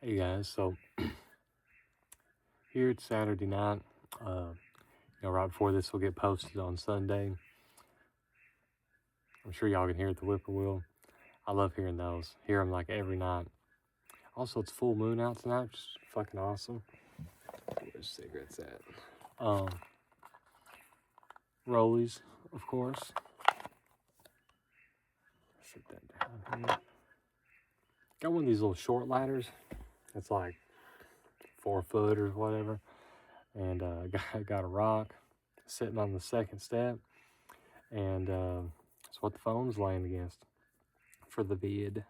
Hey guys, so here it's Saturday night. Right before this will get posted on Sunday. I'm sure y'all can hear the whippoorwill. I love hearing those. Hear them like every night. Also, it's full moon out tonight, which is fucking awesome. Where's cigarettes at? Rollies, of course. Sit that down here. Got one of these little short ladders. It's like 4 foot or whatever. And got a rock sitting on the second step. And that's what the phone's laying against for the vid.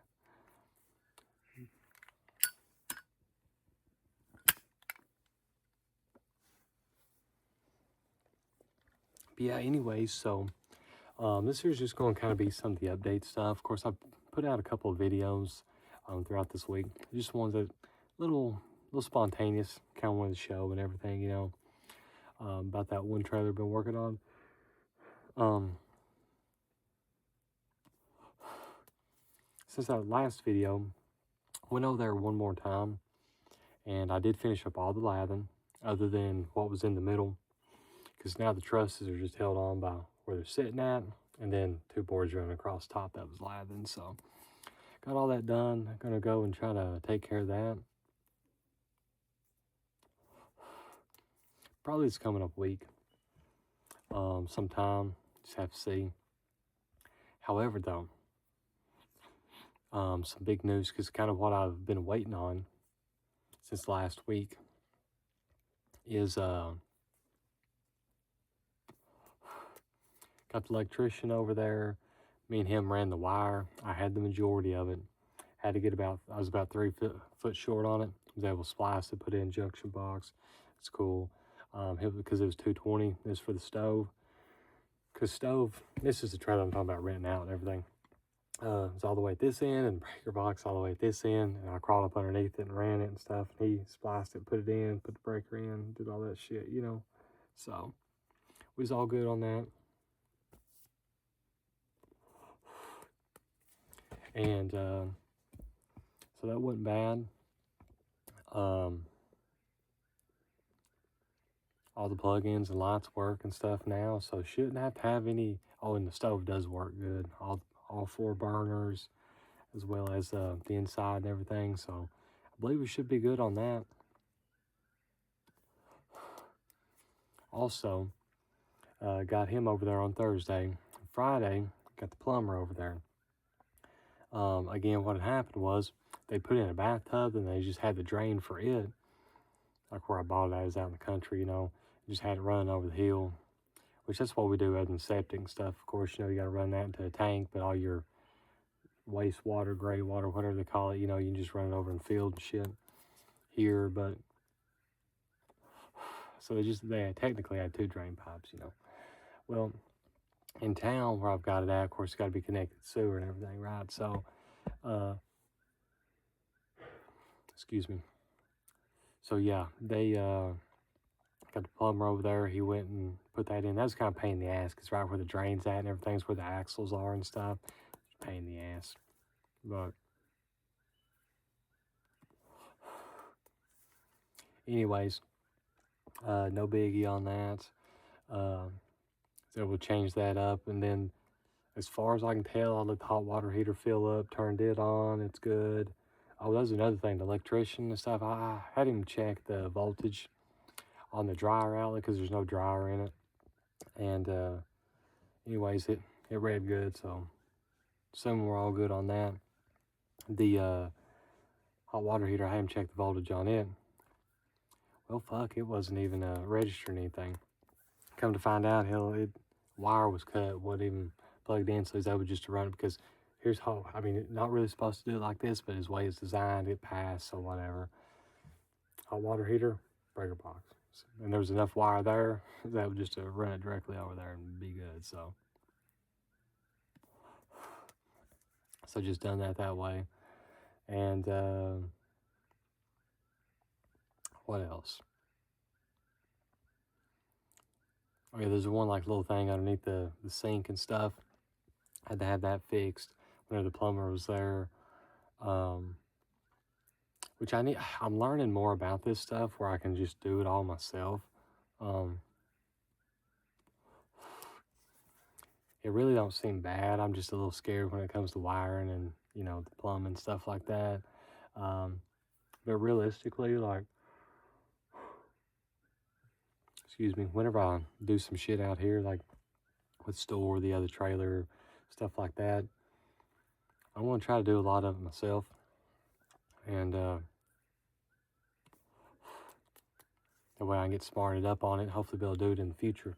But yeah, anyways, so this here's just going to kind of be some of the update stuff. Of course, I've put out a couple of videos throughout this week. Just ones that little spontaneous, kind of wanted to show and everything, about that one trailer I've been working on. Since that last video, went over there one more time, and I did finish up all the lathing, other than what was in the middle, because now the trusses are just held on by where they're sitting at, and then 2 boards running across top that was lathing. So got all that done. I'm gonna go and try to take care of that. Probably this coming up week, sometime. Just have to see. However, though, some big news, because kind of what I've been waiting on since last week is got the electrician over there. Me and him ran the wire. I had the majority of it. Had to get I was about 3 foot short on it. Was able to splice it, put it in junction box. It's cool. Because it was 220. This for the stove. Because stove, this is the trailer I'm talking about renting out and everything. It's all the way at this end, and breaker box all the way at this end. And I crawled up underneath it and ran it and stuff. And he spliced it, put it in, put the breaker in, did all that shit, So we was all good on that. And so that wasn't bad. All the plugins and lights work and stuff now, so shouldn't have to have any. Oh, and the stove does work good. All 4 burners, as well as the inside and everything. So I believe we should be good on that. Also, got him over there on Thursday. Friday, got the plumber over there. Again, what had happened was they put in a bathtub and they just had the drain for it. Like where I bought it at is out in the country, just had it running over the hill, which that's what we do other than septic and stuff. Of course, you got to run that into a tank, but all your wastewater, gray water, whatever they call it, you can just run it over in the field and shit here. But so they technically had 2 drain pipes, Well, in town where I've got it at, of course, it's got to be connected to sewer and everything, right? So, excuse me. So yeah, they got the plumber over there. He went and put that in. That was kind of a pain in the ass, because right where the drain's at and everything's where the axles are and stuff. Pain in the ass. But anyways, no biggie on that. So we'll change that up. And then as far as I can tell, I let the hot water heater fill up, turned it on. It's good. Oh, that was another thing. The electrician and stuff, I had him check the voltage on the dryer outlet, because there's no dryer in it. And anyways, it read good. So assuming we're all good on that. The hot water heater, I had him check the voltage on it. Well, fuck, it wasn't even registering anything. Come to find out, hell, wire was cut, wasn't even plugged in, so he's able just to run it, because here's how, not really supposed to do it like this, but his way it's designed, it passed, so whatever. Hot water heater, breaker box. And there was enough wire there that would just run it directly over there and be good, so just done that way. And what else? Oh yeah, there's one like little thing underneath the sink and stuff. I had to have that fixed whenever the plumber was there. which I'm learning more about this stuff where I can just do it all myself. It really don't seem bad. I'm just a little scared when it comes to wiring and, you know, the plumbing, stuff like that. But realistically, like, excuse me, whenever I do some shit out here, like with store, the other trailer, stuff like that, I want to try to do a lot of it myself. And that way I can get smarted up on it, hopefully be able to do it in the future.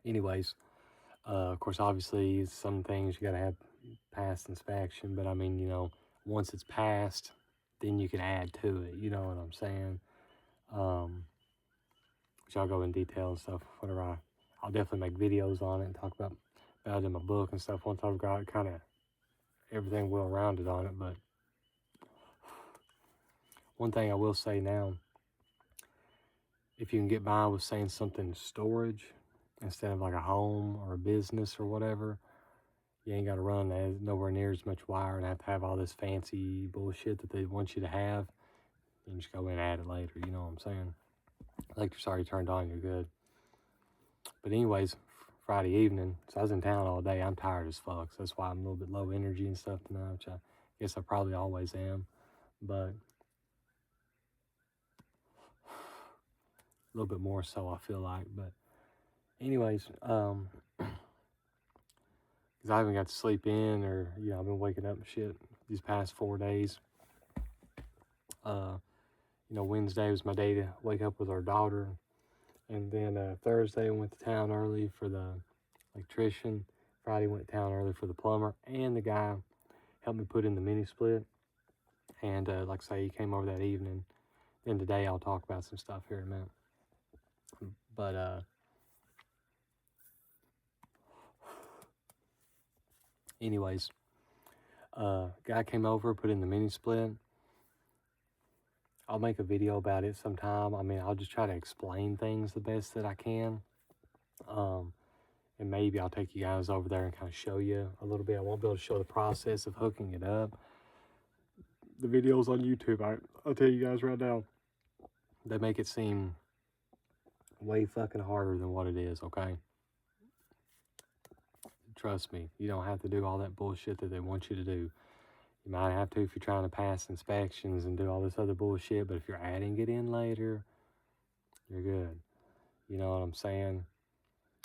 Anyways, of course, obviously, some things you got to have past inspection, but I mean, you know, once it's passed, then you can add to it. You know what I'm saying? Which I'll go in detail and stuff. Whatever, I'll definitely make videos on it and talk about it in my book and stuff once I've got kind of everything well rounded on it. But one thing I will say now, if you can get by with saying something storage instead of like a home or a business or whatever, you ain't got to run nowhere near as much wire and have to have all this fancy bullshit that they want you to have. You can just go in and add it later, you know what I'm saying? Electric's already turned on, you're good. But anyways, Friday evening, so I was in town all day. I'm tired as fuck, so that's why I'm a little bit low energy and stuff tonight, which I guess I probably always am. But a little bit more so, I feel like. But anyways, because I haven't got to sleep in, or, you know, I've been waking up and shit these past 4 days. You know, Wednesday was my day to wake up with our daughter. And then Thursday I went to town early for the electrician. Friday went to town early for the plumber. And the guy helped me put in the mini split. And like I say, he came over that evening. Then today I'll talk about some stuff here in a minute. But anyways, guy came over, put in the mini split. I'll make a video about it sometime. I mean, I'll just try to explain things the best that I can. And maybe I'll take you guys over there and kind of show you a little bit. I won't be able to show the process of hooking it up. The videos on YouTube, I'll tell you guys right now, they make it seem way fucking harder than what it is, okay? Trust me, you don't have to do all that bullshit that they want you to do. You might have to if you're trying to pass inspections and do all this other bullshit, but if you're adding it in later, you're good. You know what I'm saying?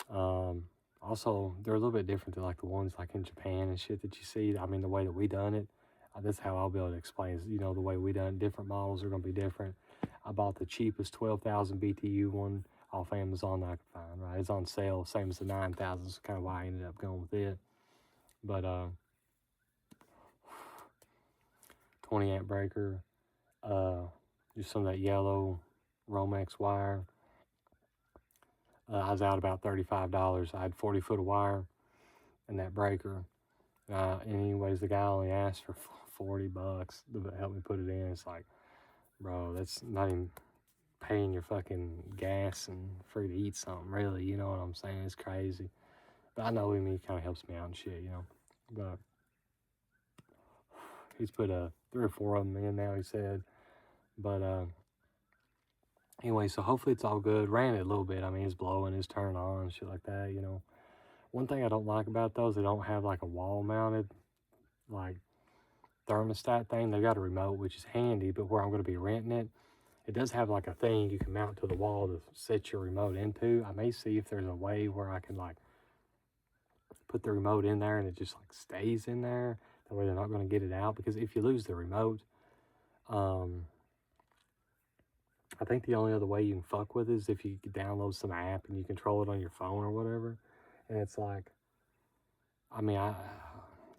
Also, they're a little bit different than like the ones like in Japan and shit that you see. I mean, the way that we done it, that's how I'll be able to explain. You know, the way we done it, different models are going to be different. I bought the cheapest 12,000 BTU one off Amazon that I could find, right? It's on sale, same as the 9,000, so kind of why I ended up going with it. But 20 amp breaker, just some of that yellow Romex wire. I was out about $35. I had 40 foot of wire and that breaker. Anyways, the guy only asked for $40 to help me put it in. It's like, bro, that's not even paying your fucking gas and free to eat something, really. You know what I'm saying? It's crazy. But I know him, he kind of helps me out and shit, you know. But he's put 3 or 4 of them in now, he said. But anyway, so hopefully it's all good. Ran it a little bit. I mean, it's blowing, it's turning on, shit like that, you know. One thing I don't like about those, they don't have like a wall mounted, like, thermostat thing. They got a remote, which is handy, but where I'm going to be renting it, it does have like a thing you can mount to the wall to set your remote into. I may see if there's a way where I can like put the remote in there and it just like stays in there. That way they're not going to get it out, because if you lose the remote, I think the only other way you can fuck with it is if you download some app and you control it on your phone or whatever. And it's like, I mean, I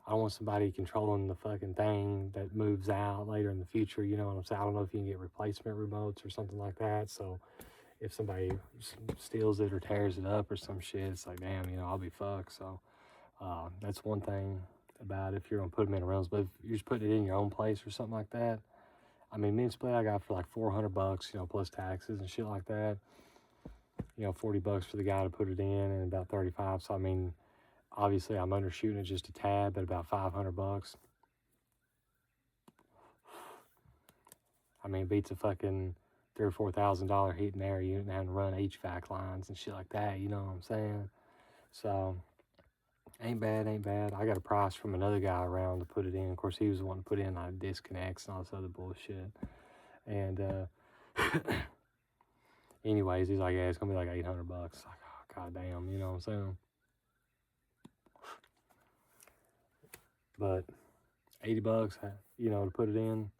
don't want somebody controlling the fucking thing that moves out later in the future. You know what I'm saying? I don't know if you can get replacement remotes or something like that. So if somebody steals it or tears it up or some shit, it's like, damn, you know, I'll be fucked. So that's one thing about if you're going to put them in a rentals. But if you're just putting it in your own place or something like that, I mean, mini split I got for like $400, you know, plus taxes and shit like that. You know, $40 for the guy to put it in and about 35. So I mean, obviously I'm undershooting it just a tad, but about $500. I mean, beats a fucking $3,000 or $4,000 heat and air unit and having to run HVAC lines and shit like that. You know what I'm saying? So ain't bad, ain't bad. I got a price from another guy around to put it in. Of course, he was the one to put in like disconnects and all this other bullshit. And anyways, he's like, yeah, it's gonna be like $800. Like, oh, god damn, you know what I'm saying? But $80, you know, to put it in,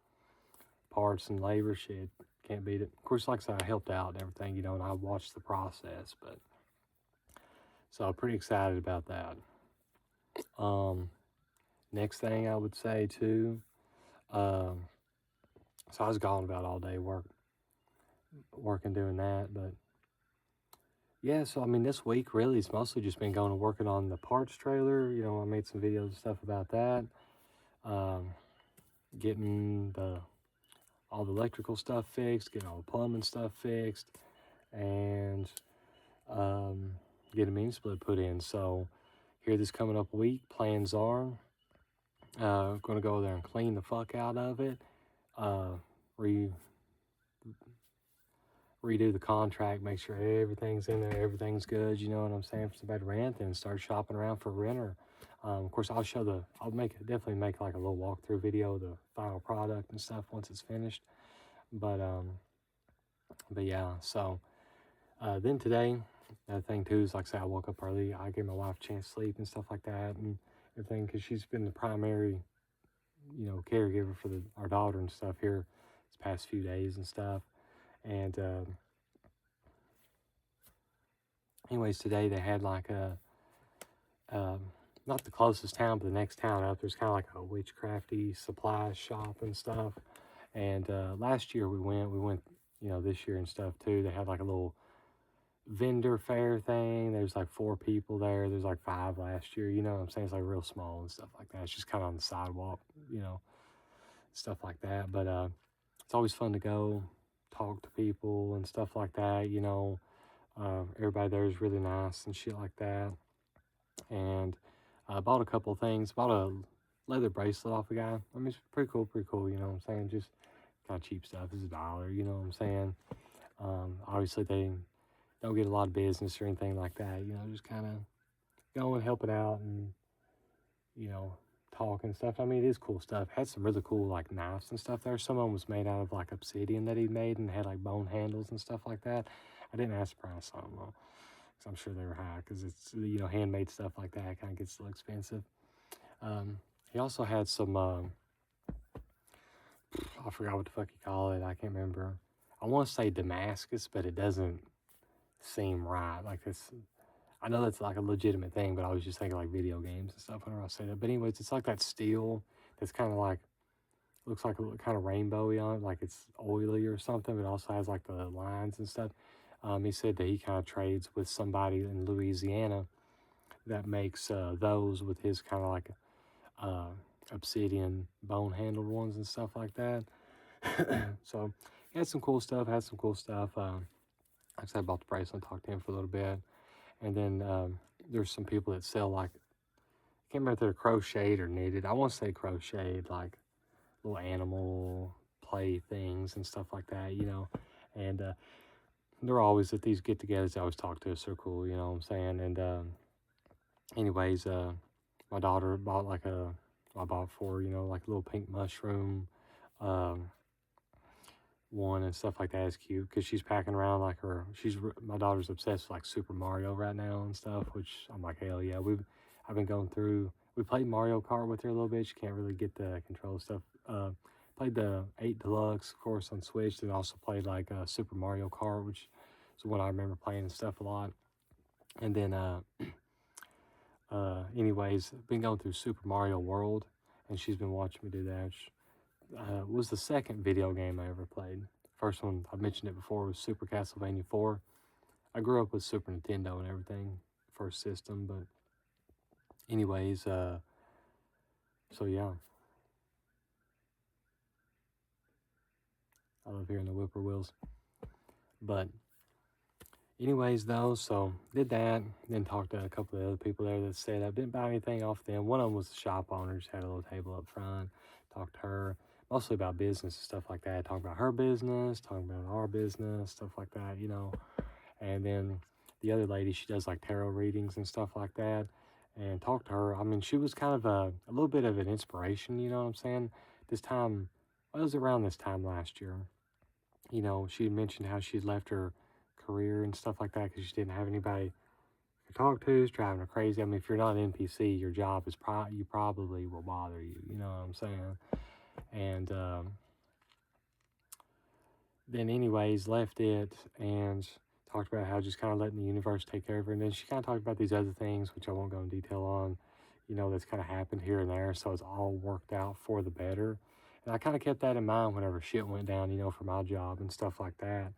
parts and labor, shit, can't beat it. Of course, like I said, I helped out and everything, you know, and I watched the process, but so I'm pretty excited about that. Next thing I would say too, so I was gone about all day working doing that, but yeah, so I mean, this week really it's mostly just been going and working on the parts trailer. You know, I made some videos and stuff about that. Getting all the electrical stuff fixed, getting all the plumbing stuff fixed, and getting a mini split put in. So here this coming up week, plans are going to go there and clean the fuck out of it, redo the contract, make sure everything's in there, everything's good, you know what I'm saying, for somebody to rent, and start shopping around for a renter. Of course, I'll definitely make like a little walkthrough video of the final product and stuff once it's finished. But yeah, so then today, another thing too is, like I said, I woke up early. I gave my wife a chance to sleep and stuff like that and everything, because she's been the primary, you know, caregiver for our daughter and stuff here this past few days and stuff. And anyways, today they had like not the closest town, but the next town up, there's kind of like a witchcrafty supply shop and stuff. And last year we went, you know, this year and stuff too. They had like a little vendor fair thing. There's like 4 people there. There's like 5 last year. You know what I'm saying? It's like real small and stuff like that. It's just kind of on the sidewalk, you know, stuff like that. But it's always fun to go talk to people and stuff like that. You know, everybody there is really nice and shit like that. And I bought a couple of things. Bought a leather bracelet off a guy. I mean, it's pretty cool, you know what I'm saying? Just kind of cheap stuff. It's $1, you know what I'm saying? Obviously, they don't get a lot of business or anything like that. You know, just kind of go and help it out and, you know, talk and stuff. I mean, it is cool stuff. Had some really cool, like, knives and stuff there. Some of them was made out of, like, obsidian that he made and had, like, bone handles and stuff like that. I didn't ask the price on them, though, because I'm sure they were high, because it's, you know, handmade stuff like that kind of gets a little expensive. He also had some, I forgot what the fuck you call it. I can't remember. I want to say Damascus, but it doesn't seem right. Like, it's, I know that's like a legitimate thing, but I was just thinking like video games and stuff whenever I say that. But anyways, it's like that steel that's kind of like, looks like a kind of rainbowy on it, like it's oily or something, but also has like the lines and stuff. He said that he kind of trades with somebody in Louisiana that makes those with his kind of like obsidian bone handled ones and stuff like that. So he had some cool stuff, like I said, I bought the bracelet, talked to him for a little bit. And then there's some people that sell like, I can't remember if they're crocheted or knitted. I want to say crocheted, like little animal play things and stuff like that, you know. And they're always at these get-togethers. They always talk to us. They're cool, you know what I'm saying. And anyways, my daughter bought I bought for, you know, like a little pink mushroom one and stuff like that. Is cute because she's packing around like my daughter's obsessed with like Super Mario right now and stuff, which I'm like, hell yeah. I've been going through, we played Mario Kart with her a little bit. She can't really get the control stuff. Played the 8 Deluxe, of course, on Switch, and also played like Super Mario Kart, which is what I remember playing and stuff a lot. And then, anyways, been going through Super Mario World, and she's been watching me do that. Was the second video game I ever played. First one, I mentioned it before, was Super Castlevania 4. I grew up with Super Nintendo and everything, first system, but anyways, so yeah. I love hearing the whippoorwills. But anyways, though, so did that, then talked to a couple of other people there that said I didn't buy anything off them. One of them was the shop owner, just had a little table up front, talked to her. mostly about business and stuff like that. Talking about her business, talking about our business, stuff like that, you know. And then the other lady, she does like tarot readings and stuff like that. And talked to her. I mean, she was kind of a little bit of an inspiration, you know what I'm saying? This time, well, it was around this time last year. You know, she had mentioned how she'd left her career and stuff like that because she didn't have anybody to talk to. It's driving her crazy. I mean, if you're not an NPC, your job is you probably will bother you. You know what I'm saying? And then, anyways, left it and talked about how just kind of letting the universe take care of her. And then she kind of talked about these other things, which I won't go in detail on. You know, that's kind of happened here and there. So it's all worked out for the better. And I kind of kept that in mind whenever shit went down, you know, for my job and stuff like that.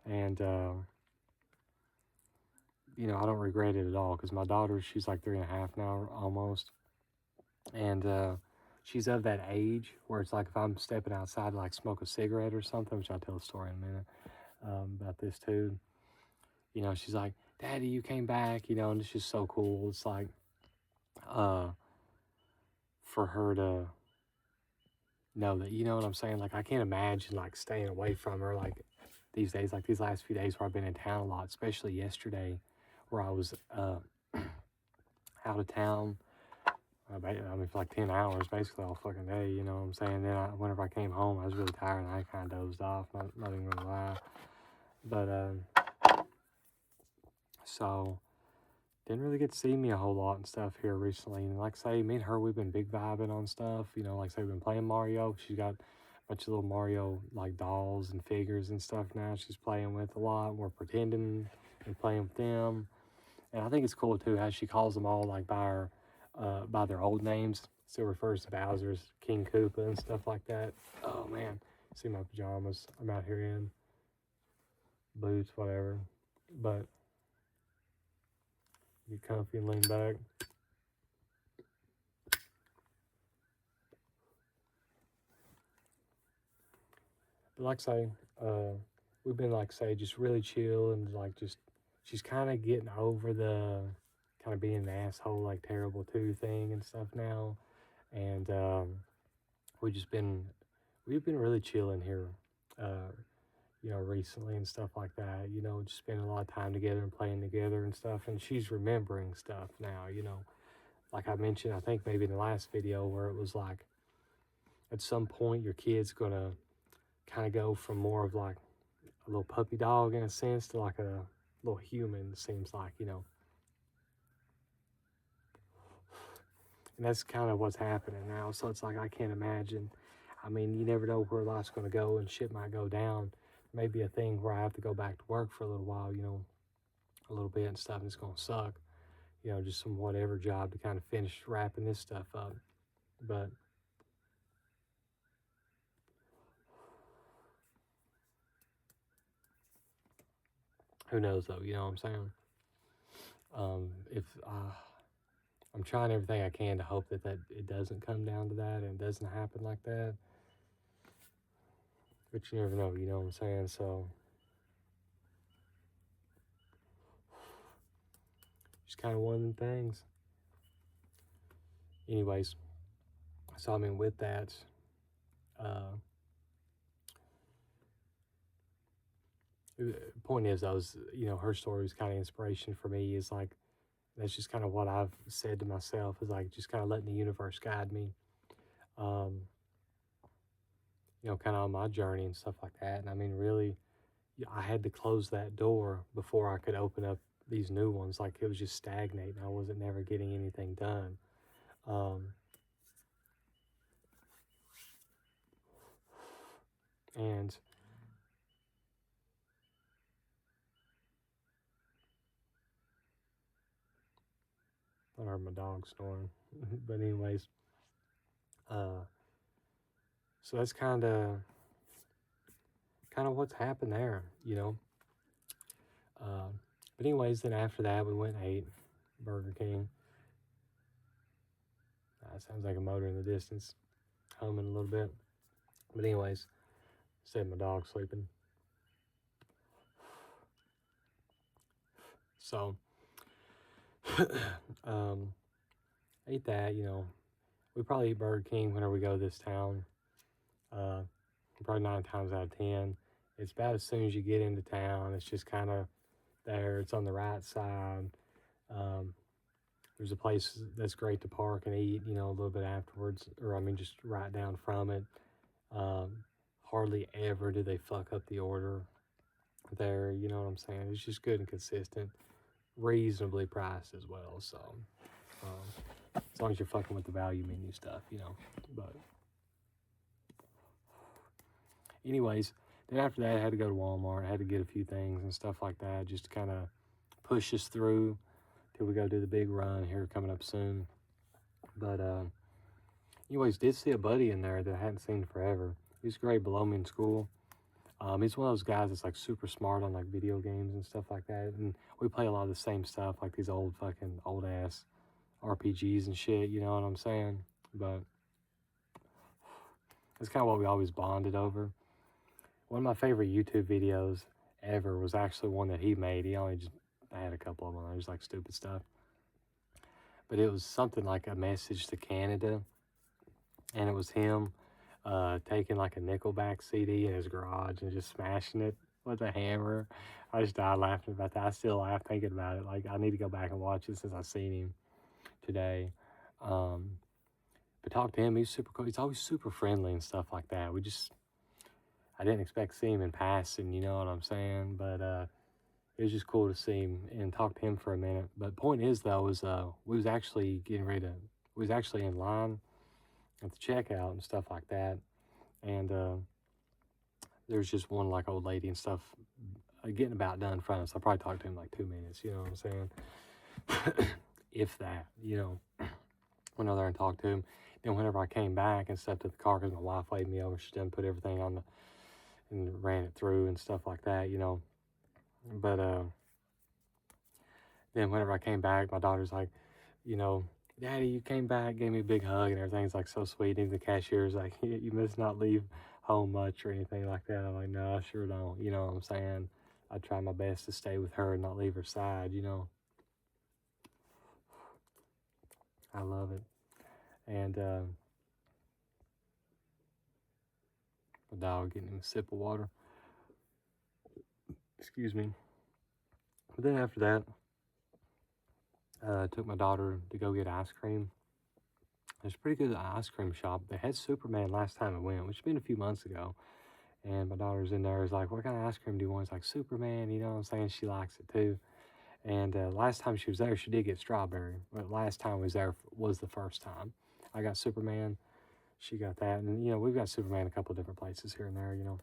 And you know, I don't regret it at all because my daughter, she's like 3.5 now almost. And she's of that age where it's like if I'm stepping outside to like smoke a cigarette or something, which I'll tell a story in a minute about this too. You know, she's like, Daddy, you came back, you know, and it's just so cool. It's like uh, for her to know that, you know what I'm saying? Like, I can't imagine like staying away from her like these days, like these last few days where I've been in town a lot, especially yesterday where I was out of town. I mean, for like 10 hours, basically all fucking day, you know what I'm saying? Then whenever I came home, I was really tired and I kind of dozed off, not even gonna lie. But, so, didn't really get to see me a whole lot and stuff here recently. And like I say, me and her, we've been big vibing on stuff, you know, like I say, we've been playing Mario. She's got a bunch of little Mario, like, dolls and figures and stuff now she's playing with a lot. We're pretending and playing with them. And I think it's cool too how she calls them all like by their old names. Still refers to Bowser as King Koopa and stuff like that. Oh man, see my pajamas. I'm out here in boots, whatever. But get comfy and lean back. But like I say, we've been like say just really chill and like just she's kind of getting over the kind of being an asshole like terrible two thing and stuff now. And we just been we've been really chilling here, uh, you know, recently and stuff like that. You know, just spending a lot of time together and playing together and stuff. And she's remembering stuff now. You know, like I mentioned, I think maybe in the last video where it was like, at some point your kid's gonna kind of go from more of like a little puppy dog in a sense to like a little human. It seems like, you know, and that's kind of what's happening now. So it's like I can't imagine. I mean, you never know where life's going to go, and shit might go down. Maybe a thing where I have to go back to work for a little while, you know, a little bit and stuff. And it's going to suck, you know, just some whatever job to kind of finish wrapping this stuff up. But who knows though? You know what I'm saying? If I'm trying everything I can to hope that it doesn't come down to that and it doesn't happen like that. But you never know. You know what I'm saying? So just kind of one of them things. Anyways, so I mean, with that, uh, the point is, you know, her story was kind of inspiration for me. Is like that's just kind of what I've said to myself is like just kind of letting the universe guide me, um, you know, kind of on my journey and stuff like that. And I mean, really, I had to close that door before I could open up these new ones. Like it was just stagnating. I wasn't never getting anything done. Um, and I heard my dog snoring. But anyways, uh, so that's kind of what's happened there, you know. But anyways, then after that, we went and ate Burger King. Sounds like a motor in the distance, humming a little bit. But anyways, said my dog sleeping. So, ate that. You know, we probably eat Burger King whenever we go to this town. Uh, probably 9 times out of 10. It's about as soon as you get into town. It's just kind of there. It's on the right side. Um, there's a place that's great to park and eat, you know, a little bit afterwards, or I mean, just right down from it. Um, hardly ever do they fuck up the order there. You know what I'm saying? It's just good and consistent, reasonably priced as well. So, as long as you're fucking with the value menu stuff, you know. But, anyways, then after that, I had to go to Walmart. I had to get a few things and stuff like that, just to kind of push us through till we go do the big run here coming up soon. But, anyways, did see a buddy in there that I hadn't seen forever. He's a grade below me in school. He's one of those guys that's like super smart on like video games and stuff like that. And we play a lot of the same stuff, like these old fucking old ass RPGs and shit, you know what I'm saying? But it's kind of what we always bonded over. One of my favorite YouTube videos ever was actually one that he made. I had a couple of them, just like stupid stuff. But it was something like a message to Canada. And it was him taking like a Nickelback CD in his garage and just smashing it with a hammer. I just died laughing about that. I still laugh thinking about it. Like, I need to go back and watch it since I've seen him today. But talk to him. He's super cool. He's always super friendly and stuff like that. I didn't expect to see him in passing, you know what I'm saying? But it was just cool to see him and talk to him for a minute. But point is, though, we was actually in line at the checkout and stuff like that. And there's just one like old lady and stuff getting about done in front of us. I probably talked to him like 2 minutes, you know what I'm saying? If that, you know, went over there and talked to him. Then whenever I came back and stepped to the car, because my wife laid me over, she done put everything and ran it through and stuff like that, you know. But then whenever I came back, my daughter's like, you know, Daddy, you came back, gave me a big hug, and everything's like so sweet. Even the cashier's like, you must not leave home much or anything like that. I'm like, no, I sure don't. You know what I'm saying? I try my best to stay with her and not leave her side, you know. I love it. And my dog getting him a sip of water. Excuse me. But then after that, I took my daughter to go get ice cream. There's a pretty good ice cream shop. They had Superman last time I went, which has been a few months ago. And my daughter's in there is like, what kind of ice cream do you want? It's like Superman, you know what I'm saying? She likes it too. And last time she was there, she did get strawberry. But last time I was there was the first time. I got Superman. She got that. And, you know, we've got Superman a couple of different places here and there, you know,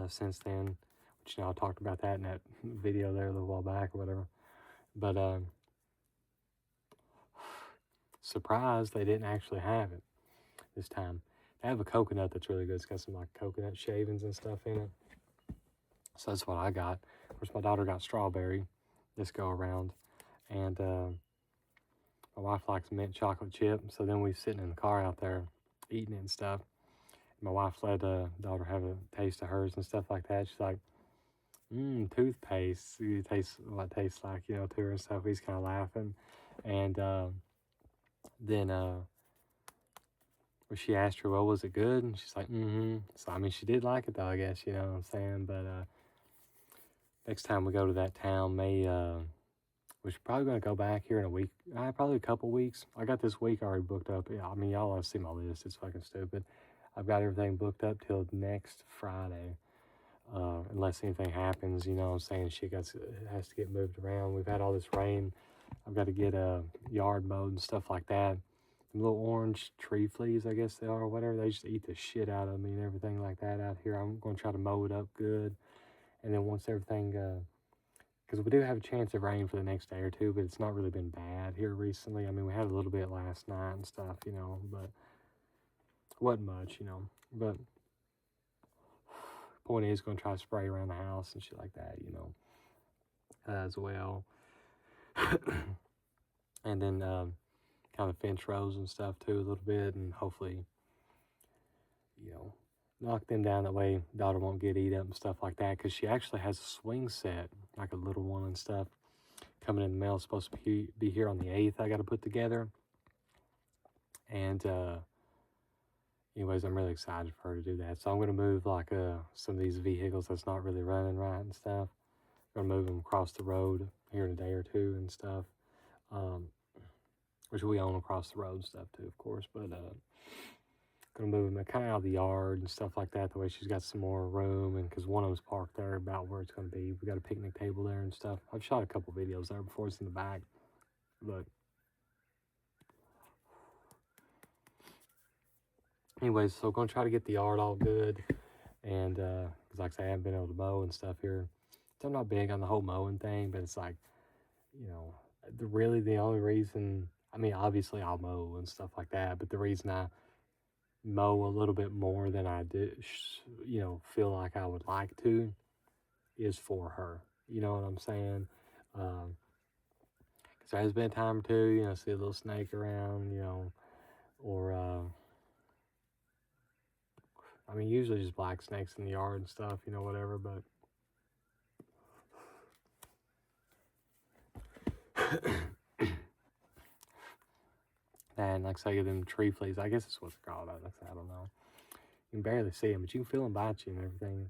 since then. Which, you know, I talked about that in that video there a little while back or whatever. But surprised they didn't actually have it this time. They have a coconut that's really good. It's got some like coconut shavings and stuff in it. So that's what I got. Of course, my daughter got strawberry this go around. And my wife likes mint chocolate chip. So then we sitting in the car out there eating it and stuff. My wife let daughter have a taste of hers and stuff like that. She's like, toothpaste. You taste what it tastes like, you know, to her and stuff. He's kind of laughing. And then she asked her, well, was it good? And she's like, So, I mean, she did like it though, I guess, you know what I'm saying? But next time we go to that town, we're probably going to go back here in a week. Probably a couple weeks. I got this week already booked up. Yeah, I mean, y'all have seen my list. It's fucking stupid. I've got everything booked up till next Friday. Unless anything happens, you know what I'm saying? Shit has to get moved around. We've had all this rain. I've got to get a yard mowed and stuff like that. The little orange tree fleas, I guess they are, or whatever, they just eat the shit out of me and everything like that out here. I'm going to try to mow it up good. And then once everything, because we do have a chance of rain for the next day or two, but it's not really been bad here recently. I mean, we had a little bit last night and stuff, you know, but wasn't much, you know. But point is, going to try to spray around the house and shit like that, you know, as well. And then kind of fence rows and stuff too a little bit, and hopefully, you know, knock them down that way daughter won't get eat up and stuff like that, because she actually has a swing set, like a little one and stuff, coming in the mail. It's supposed to be here on the 8th. I got to put together. And anyways, I'm really excited for her to do that. So I'm gonna move like some of these vehicles that's not really running right and stuff. Gonna move them across the road here in a day or two and stuff. Um, which we own across the road and stuff too, of course. But gonna move them kind of out of the yard and stuff like that. The way she's got some more room, and because one of them's parked there about where it's gonna be. We got a picnic table there and stuff. I've shot a couple videos there before. It's in the back, but anyways, so gonna try to get the yard all good, and cause like I say, I haven't been able to mow and stuff here. So I'm not big on the whole mowing thing, but it's like, you know, the only reason. I mean, obviously I'll mow and stuff like that, but the reason I mow a little bit more than I do, you know, feel like I would like to, is for her. You know what I'm saying? Because there has been a time or two, you know, see a little snake around, you know, or I mean, usually just black snakes in the yard and stuff, you know, whatever. But and like I say, them tree fleas, I guess that's what they're called. Like I don't know. You can barely see them, but you can feel them bite you and everything.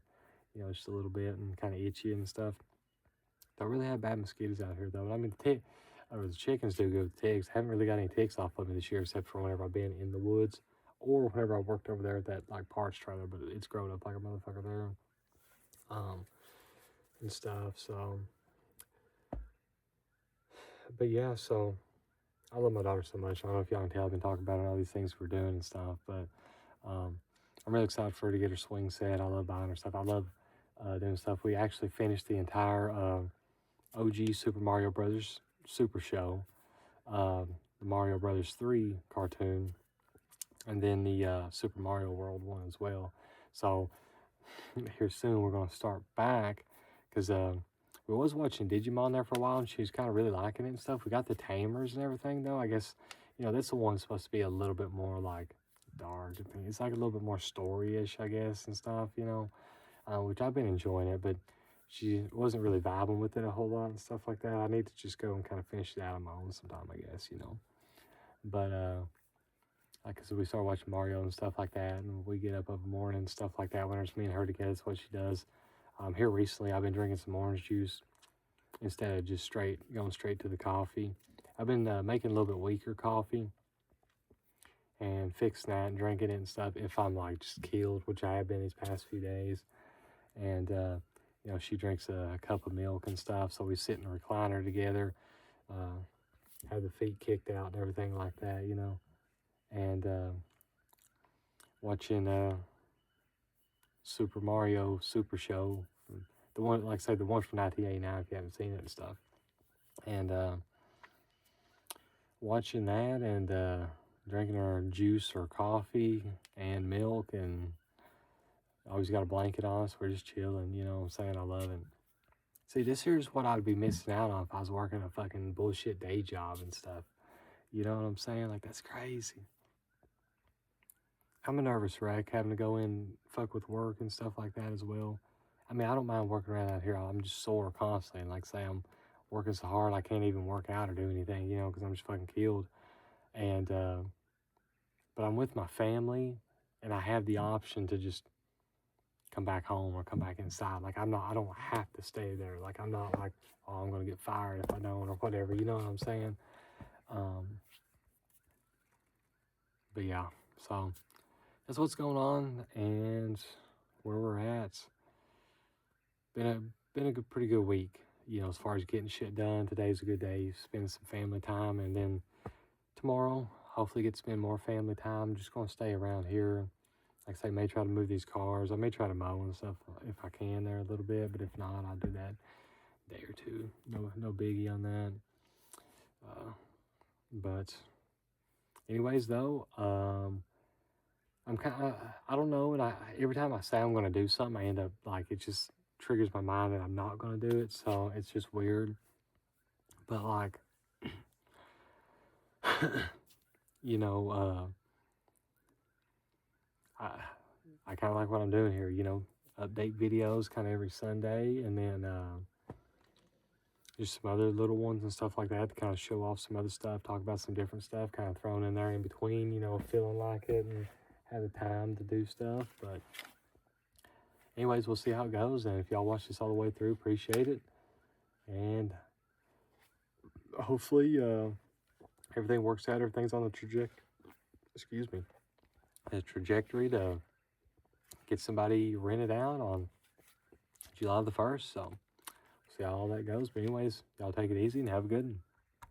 You know, just a little bit and kind of itchy and stuff. Don't really have bad mosquitoes out here though. I mean, the chickens do go with ticks. Haven't really got any ticks off of me this year, except for whenever I've been in the woods or whenever I worked over there at that like parts trailer. But it's grown up like a motherfucker there, and stuff. So, but yeah, so I love my daughter so much. I don't know if y'all can tell. I've been talking about all these things we're doing and stuff, but I'm really excited for her to get her swing set. I love buying her stuff. I love doing stuff. We actually finished the entire OG Super Mario Brothers Super Show, the Mario Brothers 3 cartoon, and then the Super Mario World one as well. So here soon we're going to start back, because we was watching Digimon there for a while, and she's kind of really liking it and stuff. We got the Tamers and everything though. I guess, you know, that's the one that's supposed to be a little bit more like dark. It's like a little bit more story-ish, I guess, and stuff, you know, which I've been enjoying it, but she wasn't really vibing with it a whole lot and stuff like that. I need to just go and kind of finish it out on my own sometime, I guess, you know. But like, cause we start watching Mario and stuff like that, and we get up every morning and stuff like that. When it's me and her together, that's what she does. Here recently, I've been drinking some orange juice instead of just going straight to the coffee. I've been making a little bit weaker coffee and fixing that and drinking it and stuff if I'm like just killed, which I have been these past few days. And you know, she drinks a cup of milk and stuff, so we sit in a recliner together, have the feet kicked out and everything like that, you know, and watching Super Mario Super Show, the one, like I said, the one from 1989, if you haven't seen it and stuff, and watching that and drinking our juice or coffee and milk, and always got a blanket on us. We're just chilling, you know what I'm saying? I love it. See, this here's what I'd be missing out on if I was working a fucking bullshit day job and stuff. You know what I'm saying? Like, that's crazy. I'm a nervous wreck having to go in, fuck with work and stuff like that as well. I mean, I don't mind working around out here. I'm just sore constantly. And like, say, I'm working so hard, I can't even work out or do anything, you know, because I'm just fucking killed. And, but I'm with my family, and I have the option to just come back home or come back inside. Like, I don't have to stay there. Like, I'm not like, oh, I'm going to get fired if I don't or whatever. You know what I'm saying? But yeah, so that's what's going on and where we're at. Been a pretty good week, you know, as far as getting shit done. Today's a good day, spending some family time, and then tomorrow, hopefully get to spend more family time. I'm just going to stay around here. Like I say, may try to move these cars. I may try to mow and stuff if I can there a little bit, but if not, I'll do that day or two. No biggie on that. But anyways, though, I'm kind of, I don't know, and every time I say I'm going to do something, I end up, like, it just triggers my mind that I'm not going to do it, so it's just weird. But, like, you know, I kind of like what I'm doing here, you know, update videos kind of every Sunday, and then just some other little ones and stuff like that to kind of show off some other stuff, talk about some different stuff, kind of thrown in there in between, you know, feeling like it and had the time to do stuff. But anyways, we'll see how it goes. And if y'all watch this all the way through, appreciate it. And hopefully everything works out. Everything's on the trajectory to get somebody rented out on July the 1st. So see how all that goes. But anyways, y'all take it easy and have a good one.